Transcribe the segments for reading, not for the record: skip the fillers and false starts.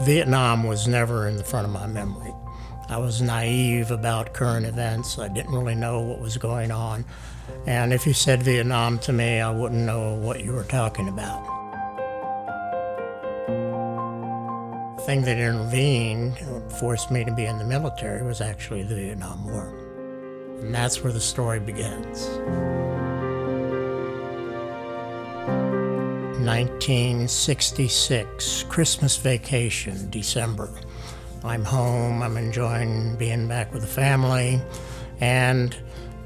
Vietnam was never in the front of my memory. I was naive about current events. I didn't really know what was going on. And if you said Vietnam to me, I wouldn't know what you were talking about. The thing that intervened, forced me to be in the military, was actually the Vietnam War. And that's where the story begins. 1966, Christmas vacation, December. I'm home, I'm enjoying being back with the family, and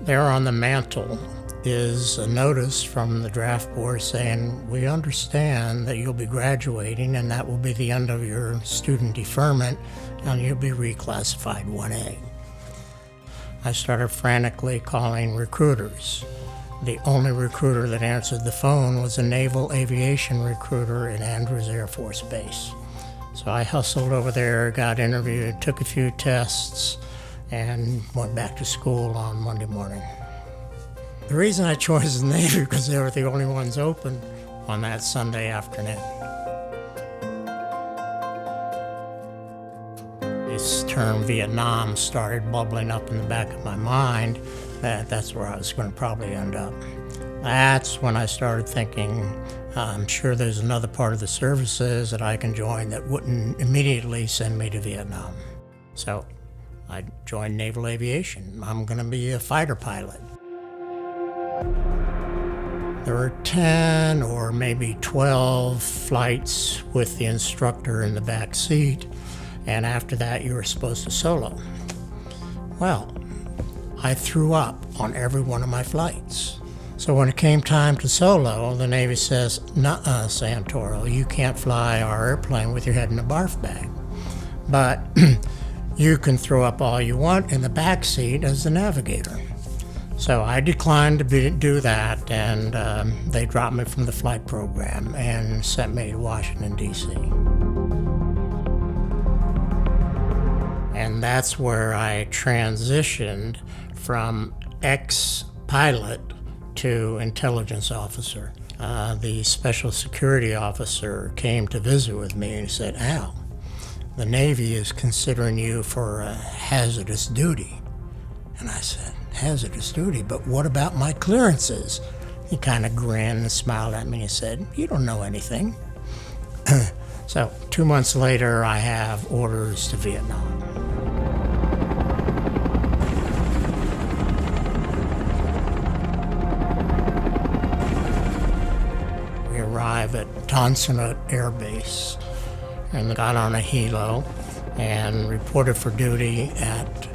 there on the mantel is a notice from the draft board saying, we understand that you'll be graduating and that will be the end of your student deferment and you'll be reclassified 1A. I started frantically calling recruiters. The only recruiter that answered the phone was a naval aviation recruiter at Andrews Air Force Base. So I hustled over there, got interviewed, took a few tests, and went back to school on Monday morning. The reason I chose the Navy because they were the only ones open on that Sunday afternoon. This term Vietnam started bubbling up in the back of my mind. That's where I was going to probably end up. That's when I started thinking, I'm sure there's another part of the services that I can join that wouldn't immediately send me to Vietnam. So I joined Naval Aviation. I'm going to be a fighter pilot. There were 10 or maybe 12 flights with the instructor in the back seat, and after that you were supposed to solo. Well, I threw up on every one of my flights. So when it came time to solo, the Navy says, "Nuh-uh, Santoro, you can't fly our airplane with your head in a barf bag. But you can throw up all you want in the back seat as the navigator." So I declined to do that, and they dropped me from the flight program and sent me to Washington, D.C. And that's where I transitioned from ex-pilot to intelligence officer. The special security officer came to visit with me and he said, "Al, the Navy is considering you for a hazardous duty." And I said, "Hazardous duty? But what about my clearances?" He kind of grinned and smiled at me and said, "You don't know anything." So 2 months later, I have orders to Vietnam. We arrive at Tonsanut Air Base and got on a helo and reported for duty at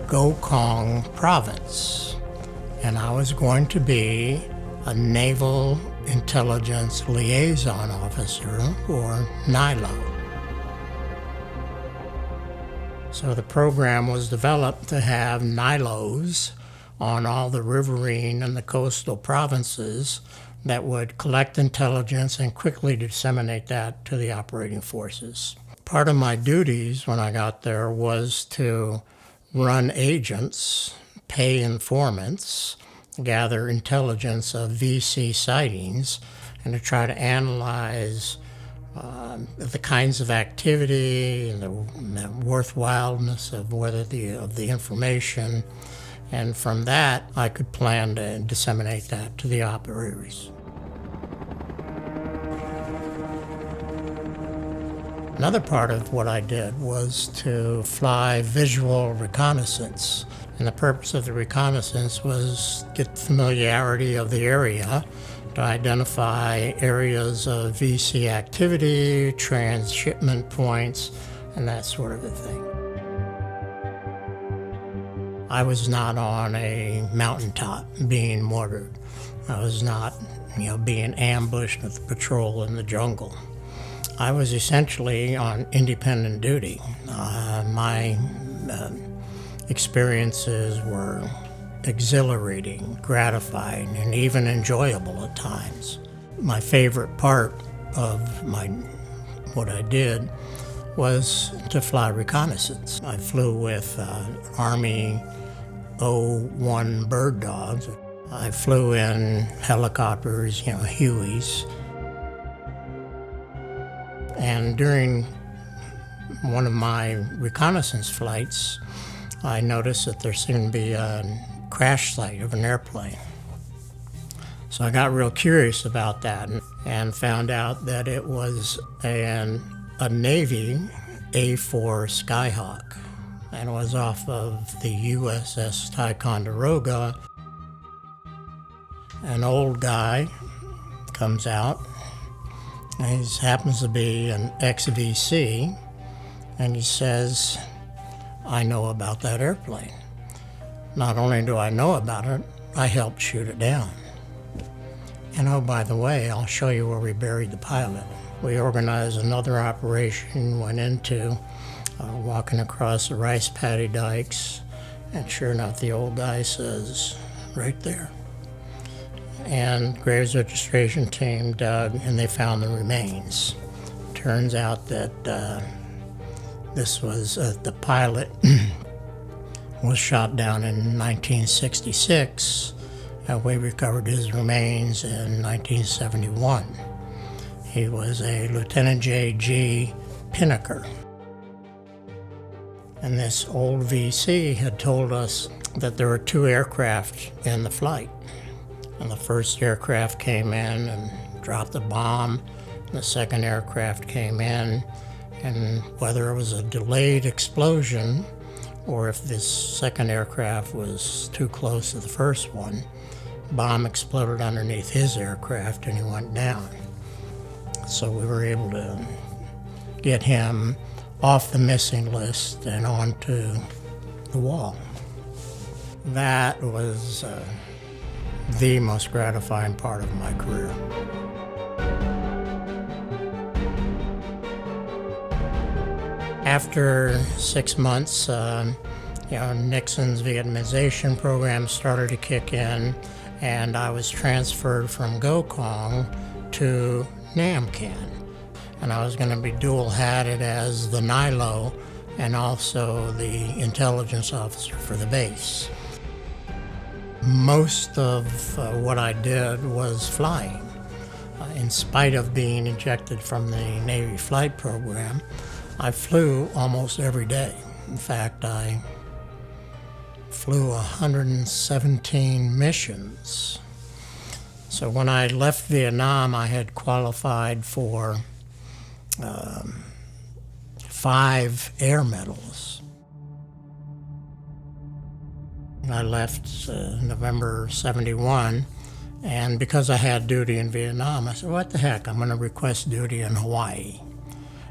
Go Kong Province. And I was going to be a Naval Intelligence Liaison Officer, or NILO. So the program was developed to have NILOs on all the riverine and the coastal provinces that would collect intelligence and quickly disseminate that to the operating forces. Part of my duties when I got there was to run agents, pay informants, gather intelligence of VC sightings, and to try to analyze the kinds of activity and the worthwhileness of the information. And from that, I could plan to disseminate that to the operators. Another part of what I did was to fly visual reconnaissance. And the purpose of the reconnaissance was get familiarity of the area, to identify areas of VC activity, transshipment points, and that sort of a thing. I was not on a mountaintop being mortared. I was not, being ambushed with the patrol in the jungle. I was essentially on independent duty. My experiences were exhilarating, gratifying, and even enjoyable at times. My favorite part of what I did was to fly reconnaissance. I flew with Army 01 bird dogs. I flew in helicopters, Hueys. And during one of my reconnaissance flights, I noticed that there seemed to be a crash site of an airplane. So I got real curious about that and found out that it was a Navy A4 Skyhawk, and it was off of the USS Ticonderoga. An old guy comes out, and he happens to be an ex-VC, and he says, "I know about that airplane. Not only do I know about it, I helped shoot it down. And oh, by the way, I'll show you where we buried the pilot." We organized another operation, went into walking across the rice paddy dikes, and sure enough, the old guy says, "Right there." And Graves registration team dug, and they found the remains. Turns out that this was the pilot was shot down in 1966. We recovered his remains in 1971. He was a Lieutenant J.G. Pinnaker. And this old VC had told us that there were two aircraft in the flight. And the first aircraft came in and dropped the bomb. And the second aircraft came in, and whether it was a delayed explosion or if this second aircraft was too close to the first one, bomb exploded underneath his aircraft and he went down. So we were able to get him off the missing list and onto the wall. That was the most gratifying part of my career. After 6 months, Nixon's Vietnamization program started to kick in, and I was transferred from Gokong to Namcan. And I was going to be dual-hatted as the NILO and also the intelligence officer for the base. Most of what I did was flying. In spite of being ejected from the Navy flight program, I flew almost every day. In fact, I flew 117 missions. So when I left Vietnam, I had qualified for 5 air medals. I left November 71, and because I had duty in Vietnam, I said, what the heck, I'm going to request duty in Hawaii.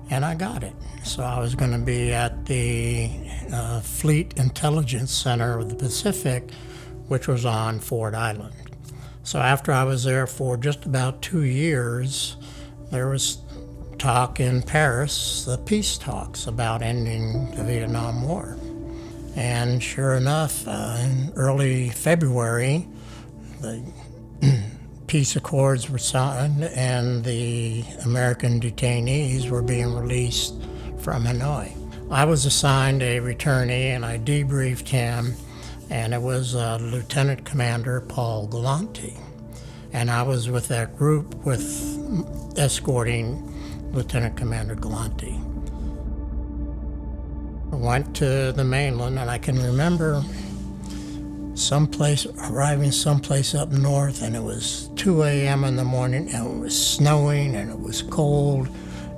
And I got it. So I was going to be at the Fleet Intelligence Center of the Pacific, which was on Ford Island. So after I was there for just about 2 years, there was talk in Paris, the peace talks about ending the Vietnam War. And sure enough, in early February, the peace accords were signed and the American detainees were being released from Hanoi. I was assigned a returnee and I debriefed him, and it was Lieutenant Commander Paul Galante. And I was with that group escorting Lieutenant Commander Galante. I went to the mainland, and I can remember arriving someplace up north, and it was 2 a.m. in the morning, and it was snowing, and it was cold,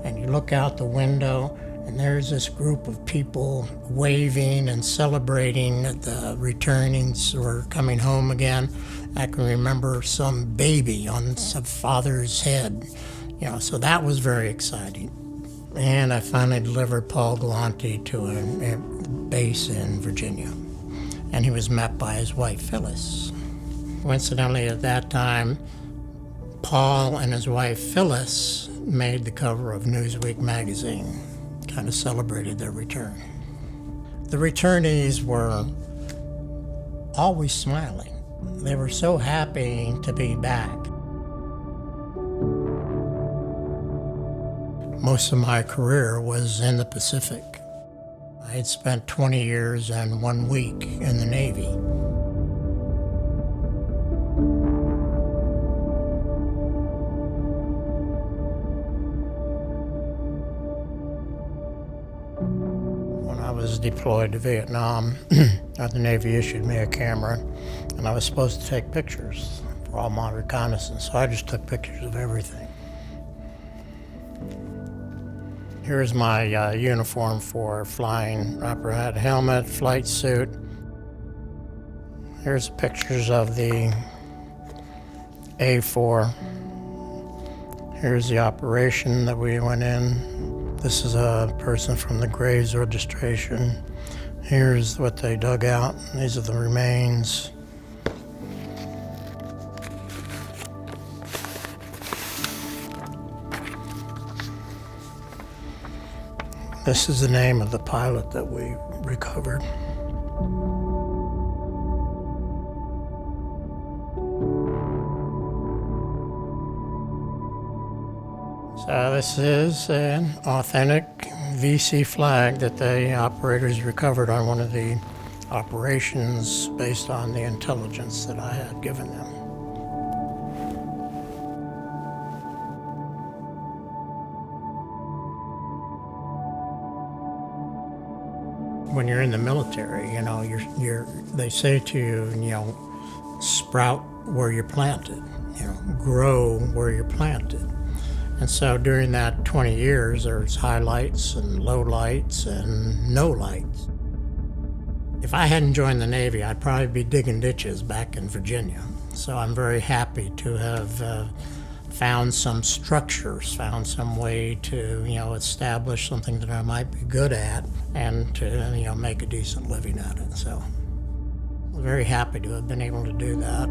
and you look out the window, and there's this group of people waving and celebrating that the returnees were coming home again. I can remember some baby on some father's head, so that was very exciting. And I finally delivered Paul Galante to a base in Virginia, and he was met by his wife, Phyllis. Coincidentally, at that time, Paul and his wife, Phyllis, made the cover of Newsweek magazine, kind of celebrated their return. The returnees were always smiling. They were so happy to be back. Most of my career was in the Pacific. I had spent 20 years and 1 week in the Navy. was deployed to Vietnam. The Navy issued me a camera, and I was supposed to take pictures for all my reconnaissance, so I just took pictures of everything. Here's my uniform for flying: operator helmet, flight suit. Here's pictures of the A4. Here's the operation that we went in. This is a person from the Graves registration. Here's what they dug out. These are the remains. This is the name of the pilot that we recovered. So this is an authentic VC flag that the operators recovered on one of the operations based on the intelligence that I had given them. When you're in the military, they say to you, sprout where you're planted, grow where you're planted. And so during that 20 years, there's highlights and lowlights and no lights. If I hadn't joined the Navy, I'd probably be digging ditches back in Virginia. So I'm very happy to have found some structures, found some way to, establish something that I might be good at and to, make a decent living at it. So I'm very happy to have been able to do that.